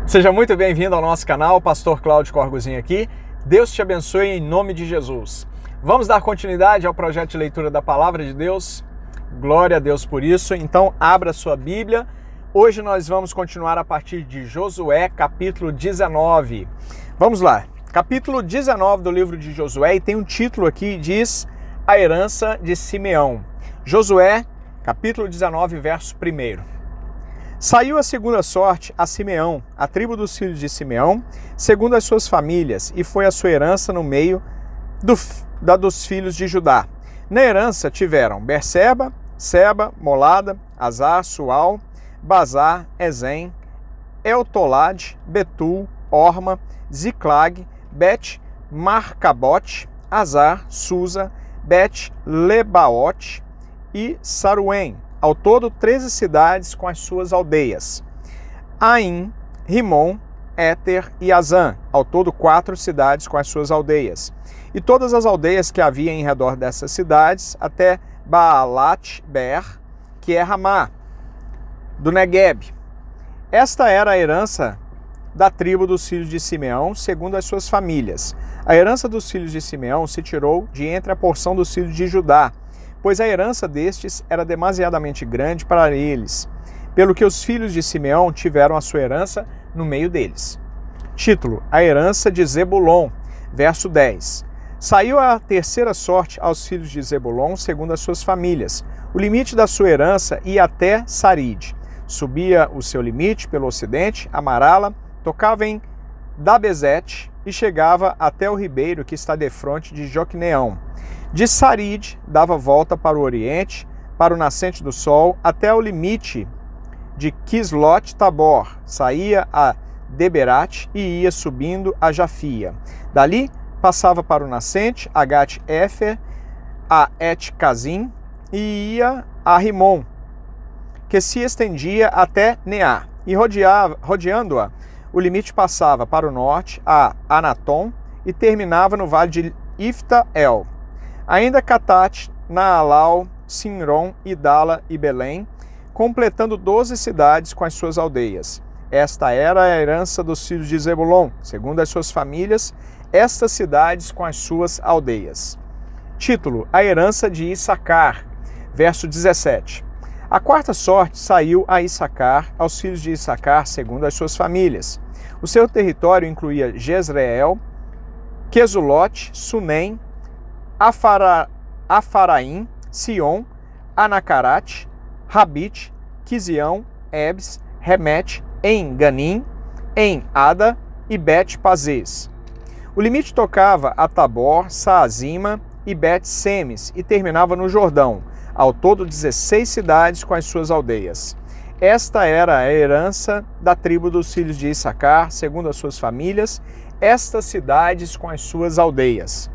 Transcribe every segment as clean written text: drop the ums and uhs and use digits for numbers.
Seja muito bem-vindo ao nosso canal, Pastor Cláudio Corgozinho aqui. Deus te abençoe em nome de Jesus. Vamos dar continuidade ao projeto de leitura da Palavra de Deus. Glória a Deus por isso. Então, abra sua Bíblia. Hoje nós vamos continuar a partir de Josué, capítulo 19. Vamos lá. Capítulo 19 do livro de Josué, e tem um título aqui, diz A Herança de Simeão. Josué, capítulo 19, verso 1. Saiu a segunda sorte a Simeão, a tribo dos filhos de Simeão, segundo as suas famílias, e foi a sua herança no meio dos filhos de Judá. Na herança tiveram Berseba, Seba, Molada, Azar, Sual, Bazar, Ezem, Eltolade, Betul, Orma, Ziclag, Bet-Marcabote, Azar, Susa, Bet-Lebaote e Saruém. Ao todo, 13 cidades com as suas aldeias. Aim, Rimon, Éter e Azã. Ao todo, 4 cidades com as suas aldeias. E todas as aldeias que havia em redor dessas cidades, até Baalat-Ber, que é Ramá, do Negueb. Esta era a herança da tribo dos filhos de Simeão, segundo as suas famílias. A herança dos filhos de Simeão se tirou de entre a porção dos filhos de Judá, pois a herança destes era demasiadamente grande para eles, pelo que os filhos de Simeão tiveram a sua herança no meio deles. Título: A herança de Zebulon, verso 10. Saiu a terceira sorte aos filhos de Zebulon, segundo as suas famílias. O limite da sua herança ia até Sarid. Subia o seu limite pelo ocidente, Amarala, tocava em Dabezete e chegava até o ribeiro que está defronte de Joqueneão. De Sarid, dava volta para o oriente, para o nascente do sol, até o limite de Quislot-Tabor. Saía a Deberat e ia subindo a Jafia. Dali, passava para o nascente, a Gat-Efer, a Et-Cazim e ia a Rimon, que se estendia até Neá. E rodeando-a, o limite passava para o norte, a Anatom, e terminava no vale de Ifta-El. Ainda Catate, Naalau, Sinron, Idala e Belém, completando 12 cidades com as suas aldeias. Esta era a herança dos filhos de Zebulon, segundo as suas famílias, estas cidades com as suas aldeias. Título: A herança de Issacar, verso 17. A quarta sorte saiu a Issacar, aos filhos de Issacar, segundo as suas famílias. O seu território incluía Jezreel, Quesulote, Sunem, Afaraim, Sion, Anacarate, Rabite, Quizião, Ebs, Remete, em Ganim, em Ada e Bet-Pazes. O limite tocava a Tabor, Saazima e Bet-Semes e terminava no Jordão. Ao todo, 16 cidades com as suas aldeias. Esta era a herança da tribo dos filhos de Issacar, segundo as suas famílias, estas cidades com as suas aldeias.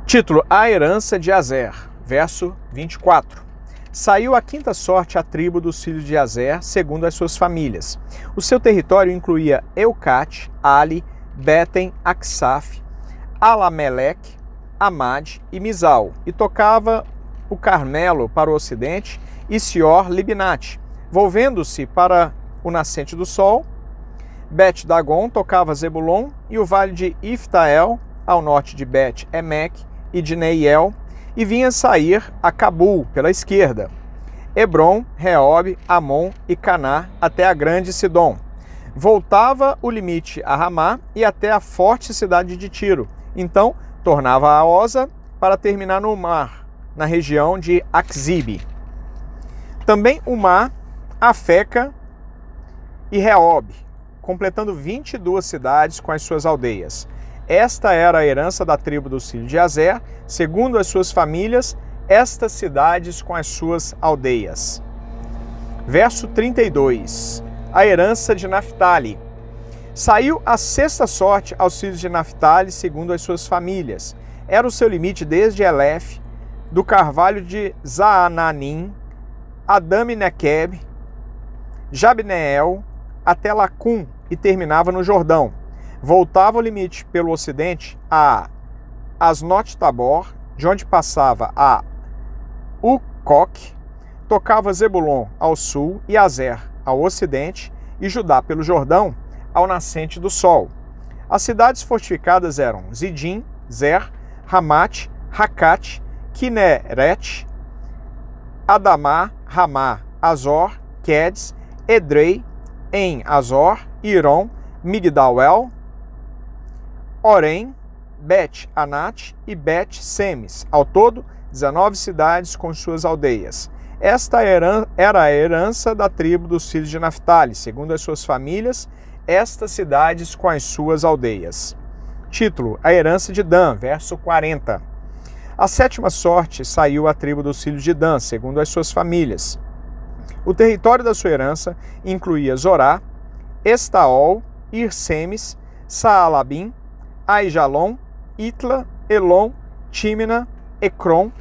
Título: A herança de Azer, verso 24. Saiu a quinta sorte à tribo dos filhos de Azer, segundo as suas famílias. O seu território incluía Eucate, Ali, Beten, Aksaf, Alamelec, Amad e Mizal, e tocava o Carmelo para o ocidente e Sior-Libnate. Volvendo-se para o nascente do sol, Bet-Dagon tocava Zebulon e o vale de Iftael, ao norte de Bet-Emek e de Neiel, e vinha sair a Cabul pela esquerda, Hebron, Reob, Amon e Caná até a grande Sidom. Voltava o limite a Ramá e até a forte cidade de Tiro. Então, tornava a Oza para terminar no mar, na região de Axibe. Também o mar, Afeca e Reob, completando 22 cidades com as suas aldeias. Esta era a herança da tribo dos filhos de Azer, segundo as suas famílias, estas cidades com as suas aldeias. Verso 32. A herança de Naphtali. Saiu a sexta sorte aos filhos de Naphtali, segundo as suas famílias. Era o seu limite desde Elef, do carvalho de Zaananim, Adami-Nequeb, Jabneel, até Lacum, e terminava no Jordão. Voltava o limite pelo ocidente a Asnot-Tabor, de onde passava a Ucoque, tocava Zebulon ao sul e Azer ao ocidente, e Judá pelo Jordão, ao nascente do sol. As cidades fortificadas eram Zidim, Zer, Ramate, Racate, Kineret, Adamá, Ramá, Azor, Quedes, Edrei, em Azor, Irom, Migdal-el, Orem, Bet-Anat e Bet-Semes. Ao todo, 19 cidades com suas aldeias. Esta era a herança da tribo dos filhos de Naftali, segundo as suas famílias, estas cidades com as suas aldeias. Título: A herança de Dan, verso 40. A sétima sorte saiu à tribo dos filhos de Dan, segundo as suas famílias. O território da sua herança incluía Zorá, Estaol, Irsemes, Saalabim, Aijalon, Itla, Elon, Tímina, Ecrom,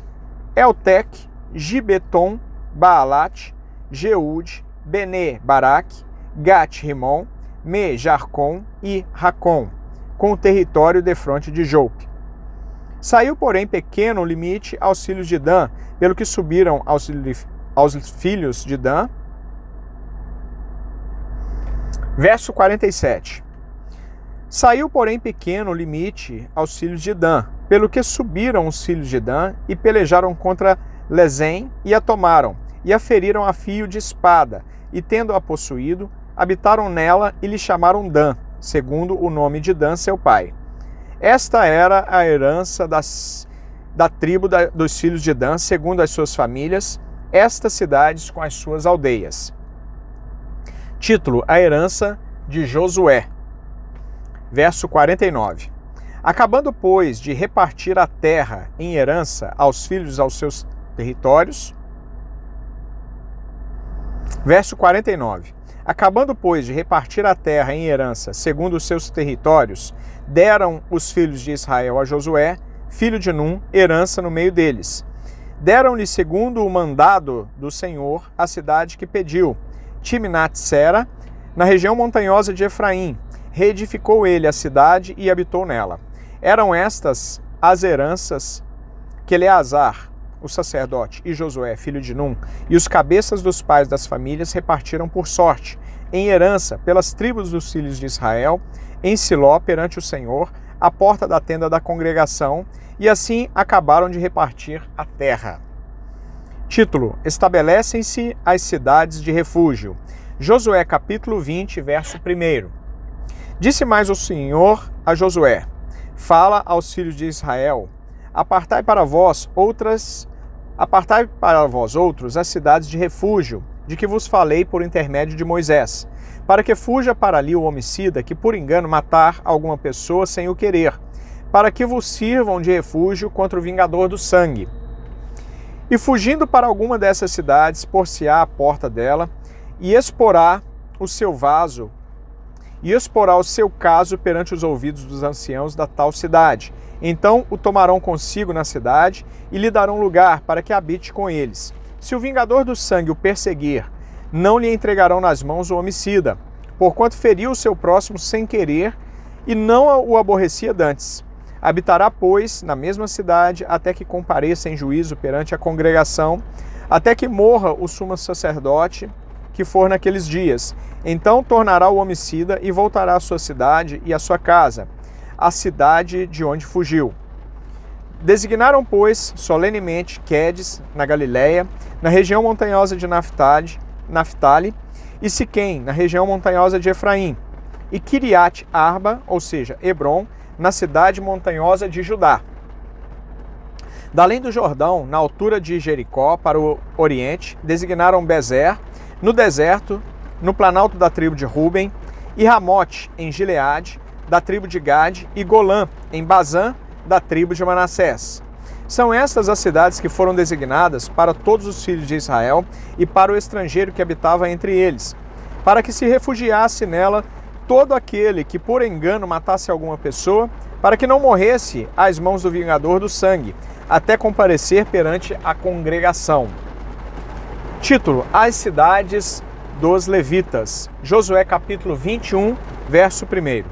Eltec, Gibeton, Baalat, Jeude, Bene, Baraque, Gat-Rimon, Me, Jarcon e Racon, com o território defronte de Jope. Saiu, porém, pequeno limite aos filhos de Dan, pelo que subiram aos filhos de Dan. Verso 47. Saiu, porém, pequeno limite aos filhos de Dan, pelo que subiram os filhos de Dan e pelejaram contra Lezém e a tomaram, e a feriram a fio de espada, e tendo-a possuído, habitaram nela e lhe chamaram Dan, segundo o nome de Dan, seu pai. Esta era a herança da tribo dos filhos de Dan, segundo as suas famílias, estas cidades com as suas aldeias. Título: A herança de Josué. Verso 49. Acabando, pois, de repartir a terra em herança aos filhos aos seus territórios. Verso 49. Acabando, pois, de repartir a terra em herança segundo os seus territórios, deram os filhos de Israel a Josué, filho de Num, herança no meio deles. Deram-lhe, segundo o mandado do Senhor, a cidade que pediu, Timnat-Sera, na região montanhosa de Efraim. Reedificou ele a cidade e habitou nela. Eram estas as heranças que Eleazar, o sacerdote, e Josué, filho de Num, e os cabeças dos pais das famílias repartiram por sorte, em herança, pelas tribos dos filhos de Israel, em Siló, perante o Senhor, à porta da tenda da congregação, e assim acabaram de repartir a terra. Título: Estabelecem-se as cidades de refúgio. Josué capítulo 20, verso 1. Disse mais o Senhor a Josué: Fala aos filhos de Israel: Apartai para vós outros as cidades de refúgio, de que vos falei por intermédio de Moisés, para que fuja para ali o homicida que por engano matar alguma pessoa sem o querer, para que vos sirvam de refúgio contra o vingador do sangue. E fugindo para alguma dessas cidades, por-se-á à porta dela, e exporá o seu caso perante os ouvidos dos anciãos da tal cidade. Então o tomarão consigo na cidade e lhe darão lugar para que habite com eles. Se o vingador do sangue o perseguir, não lhe entregarão nas mãos o homicida, porquanto feriu o seu próximo sem querer e não o aborrecia dantes. Habitará, pois, na mesma cidade até que compareça em juízo perante a congregação, até que morra o sumo sacerdote que for naqueles dias. Então tornará o homicida e voltará à sua cidade e à sua casa, a cidade de onde fugiu. Designaram, pois, solenemente Quedes, na Galiléia, na região montanhosa de Naftali, e Siquém, na região montanhosa de Efraim, e Kiriat-Arba, ou seja, Hebrom, na cidade montanhosa de Judá. Da além do Jordão, na altura de Jericó, para o oriente, designaram Bezer, no deserto, no planalto da tribo de Ruben, e Ramote, em Gileade, da tribo de Gade, e Golã, em Bazã, da tribo de Manassés. São estas as cidades que foram designadas para todos os filhos de Israel e para o estrangeiro que habitava entre eles, para que se refugiasse nela todo aquele que por engano matasse alguma pessoa, para que não morresse às mãos do vingador do sangue, até comparecer perante a congregação. Título: As cidades dos levitas. Josué capítulo 21, verso 1.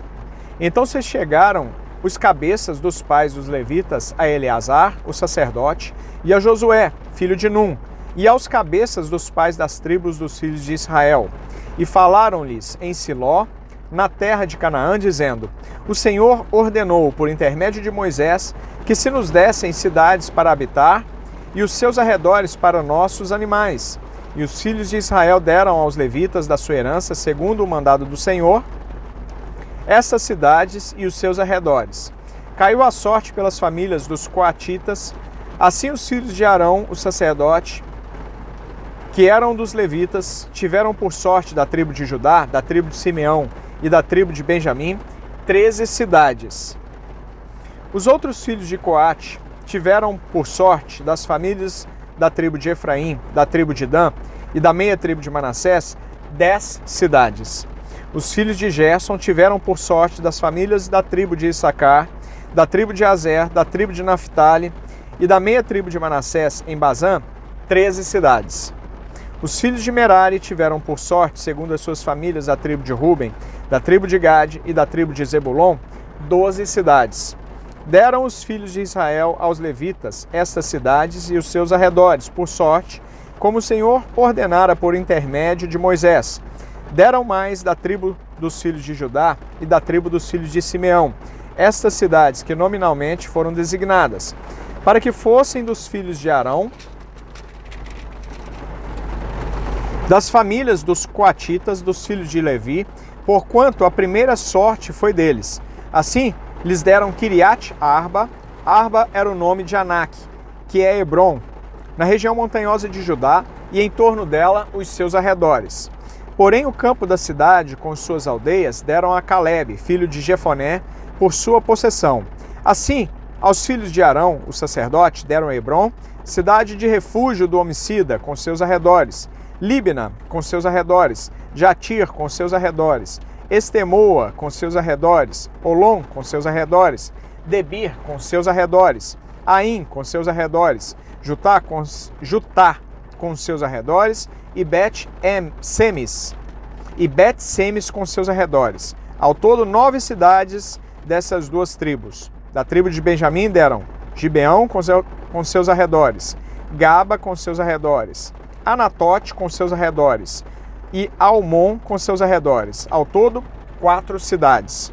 Então se chegaram os cabeças dos pais dos levitas a Eleazar, o sacerdote, e a Josué, filho de Num, e aos cabeças dos pais das tribos dos filhos de Israel, e falaram-lhes em Siló, na terra de Canaã, dizendo: O Senhor ordenou, por intermédio de Moisés, que se nos dessem cidades para habitar, e os seus arredores para nossos animais. E os filhos de Israel deram aos levitas da sua herança, segundo o mandado do Senhor, estas cidades e os seus arredores. Caiu a sorte pelas famílias dos coatitas. Assim os filhos de Arão, o sacerdote, que eram dos levitas, tiveram por sorte da tribo de Judá, da tribo de Simeão e da tribo de Benjamim, 13 cidades. Os outros filhos de Coate tiveram por sorte das famílias da tribo de Efraim, da tribo de Dan e da meia tribo de Manassés, 10 cidades. Os filhos de Gerson tiveram por sorte das famílias da tribo de Issacar, da tribo de Azer, da tribo de Naphtali e da meia tribo de Manassés em Bazã, 13 cidades. Os filhos de Merari tiveram por sorte, segundo as suas famílias, da tribo de Ruben, da tribo de Gade e da tribo de Zebulon, 12 cidades. Deram os filhos de Israel aos levitas estas cidades e os seus arredores, por sorte, como o Senhor ordenara por intermédio de Moisés. Deram mais da tribo dos filhos de Judá e da tribo dos filhos de Simeão, estas cidades que nominalmente foram designadas, para que fossem dos filhos de Arão, das famílias dos coatitas, dos filhos de Levi, porquanto a primeira sorte foi deles. Assim, lhes deram Kiriat Arba. Arba era o nome de Anak, que é Hebron, na região montanhosa de Judá, e em torno dela os seus arredores. Porém, o campo da cidade, com suas aldeias, deram a Calebe, filho de Jefoné, por sua possessão. Assim, aos filhos de Arão, o sacerdote, deram Hebron, cidade de refúgio do homicida, com seus arredores, Líbina, com seus arredores, Jatir, com seus arredores, Estemoa, com seus arredores, Olom, com seus arredores, Debir, com seus arredores, Aim, com seus arredores, Jutá, com seus arredores, e Bet-Semes, com seus arredores. Ao todo, 9 cidades dessas duas tribos. Da tribo de Benjamim deram Gibeão, com seus arredores, Gaba, com seus arredores, Anatote, com seus arredores, e Almon, com seus arredores. Ao todo, 4 cidades.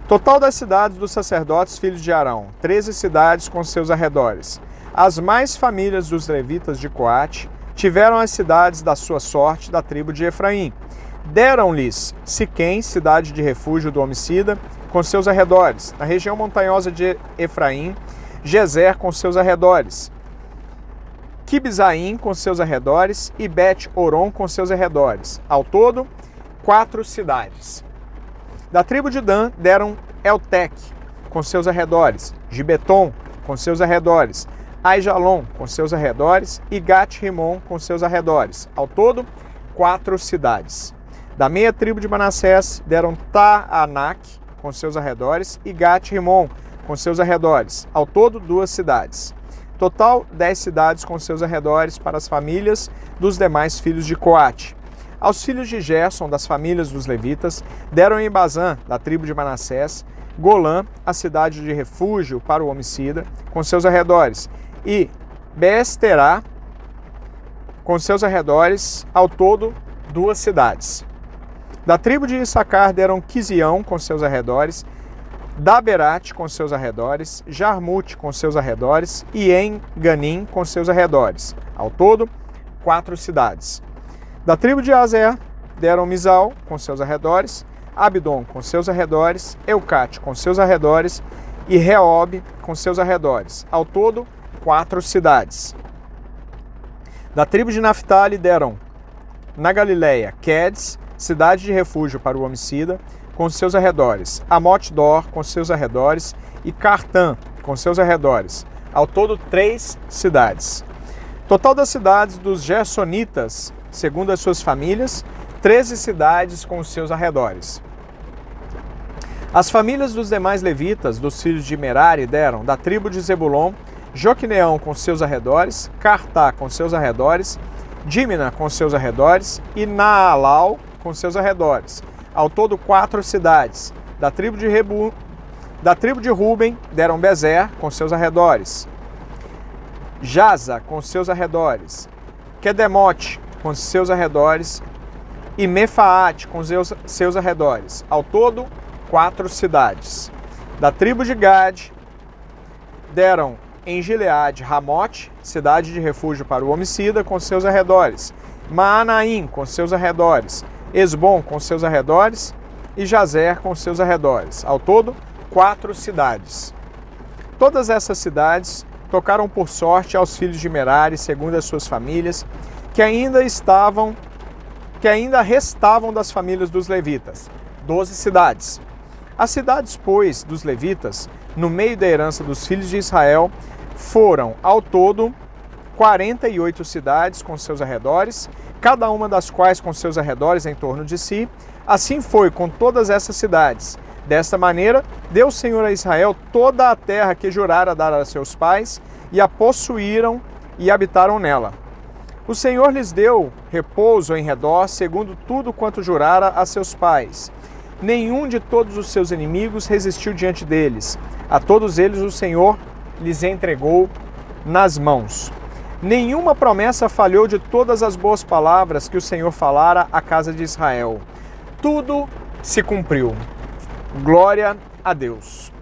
Total das cidades dos sacerdotes filhos de Arão, 13 cidades com seus arredores. As mais famílias dos levitas de Coate tiveram as cidades da sua sorte da tribo de Efraim. Deram-lhes Siquém, cidade de refúgio do homicida, com seus arredores, na região montanhosa de Efraim, Gezer, com seus arredores, Quibzaim, com seus arredores, e Bet-Oron, com seus arredores. Ao todo, 4 cidades. Da tribo de Dan deram Eltec, com seus arredores, Gibeton, com seus arredores, Aijalon, com seus arredores, e Gat-Rimon, com seus arredores. Ao todo, 4 cidades. Da meia tribo de Manassés deram Taanak, com seus arredores, e Gat-Rimon, com seus arredores. Ao todo, 2 cidades. Total, 10 cidades com seus arredores para as famílias dos demais filhos de Coate. Aos filhos de Gerson, das famílias dos levitas, deram em Bazã, da tribo de Manassés, Golã, a cidade de refúgio para o homicida, com seus arredores, e Beesterá, com seus arredores, ao todo 2 cidades. Da tribo de Issacar deram Quisião, com seus arredores, Daberate, com seus arredores, Jarmute, com seus arredores, e En-Ganim, com seus arredores. Ao todo, 4 cidades. Da tribo de Azer deram Mizal, com seus arredores, Abdon, com seus arredores, Eucate, com seus arredores, e Reob, com seus arredores. Ao todo, 4 cidades. Da tribo de Naphtali deram, na Galileia, Quedes, cidade de refúgio para o homicida, com seus arredores, Amot-Dor, com seus arredores, e Cartã, com seus arredores. Ao todo, 3 cidades. Total das cidades dos Gersonitas, segundo as suas famílias, 13 cidades com seus arredores. As famílias dos demais levitas, dos filhos de Merari, deram, da tribo de Zebulon, Joquineão com seus arredores, Cartá com seus arredores, Dímina com seus arredores, e Naalau com seus arredores. Ao todo, 4 cidades. Da tribo de Ruben deram Bezer com seus arredores, Jaza com seus arredores, Quedemote com seus arredores, e Mefaate com seus arredores. Ao todo, 4 cidades. Da tribo de Gade, deram em Gileade Ramote, cidade de refúgio para o homicida, com seus arredores. Maanaim, com seus arredores. Esbom, com seus arredores. E Jazer, com seus arredores. Ao todo, 4 cidades. Todas essas cidades tocaram por sorte aos filhos de Merari, segundo as suas famílias, que ainda restavam das famílias dos levitas. 12 cidades. As cidades, pois, dos levitas, no meio da herança dos filhos de Israel, foram, ao todo, 48 cidades com seus arredores, cada uma das quais com seus arredores em torno de si. Assim foi com todas essas cidades. Desta maneira, deu o Senhor a Israel toda a terra que jurara dar a seus pais, e a possuíram e habitaram nela. O Senhor lhes deu repouso em redor, segundo tudo quanto jurara a seus pais. Nenhum de todos os seus inimigos resistiu diante deles. A todos eles o Senhor lhes entregou nas mãos. Nenhuma promessa falhou de todas as boas palavras que o Senhor falara à casa de Israel. Tudo se cumpriu. Glória a Deus.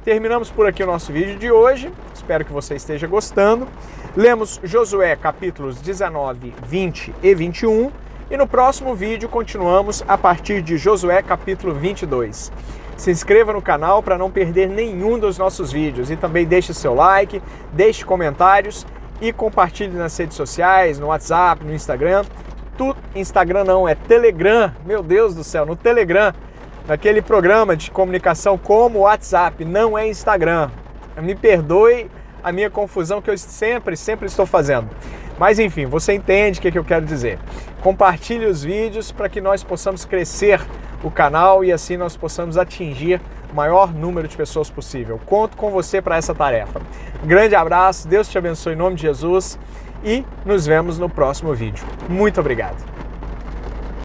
Terminamos por aqui o nosso vídeo de hoje. Espero que você esteja gostando. Lemos Josué capítulos 19, 20 e 21. E no próximo vídeo continuamos a partir de Josué capítulo 22. Se inscreva no canal para não perder nenhum dos nossos vídeos. E também deixe seu like, deixe comentários e compartilhe nas redes sociais, no WhatsApp, no Instagram. Instagram não, é Telegram. Meu Deus do céu, no Telegram. Naquele programa de comunicação como o WhatsApp, não é Instagram. Me perdoe a minha confusão que eu sempre estou fazendo. Mas enfim, você entende o que eu quero dizer. Compartilhe os vídeos para que nós possamos crescer o canal e assim nós possamos atingir o maior número de pessoas possível. Conto com você para essa tarefa. Grande abraço, Deus te abençoe em nome de Jesus e nos vemos no próximo vídeo. Muito obrigado.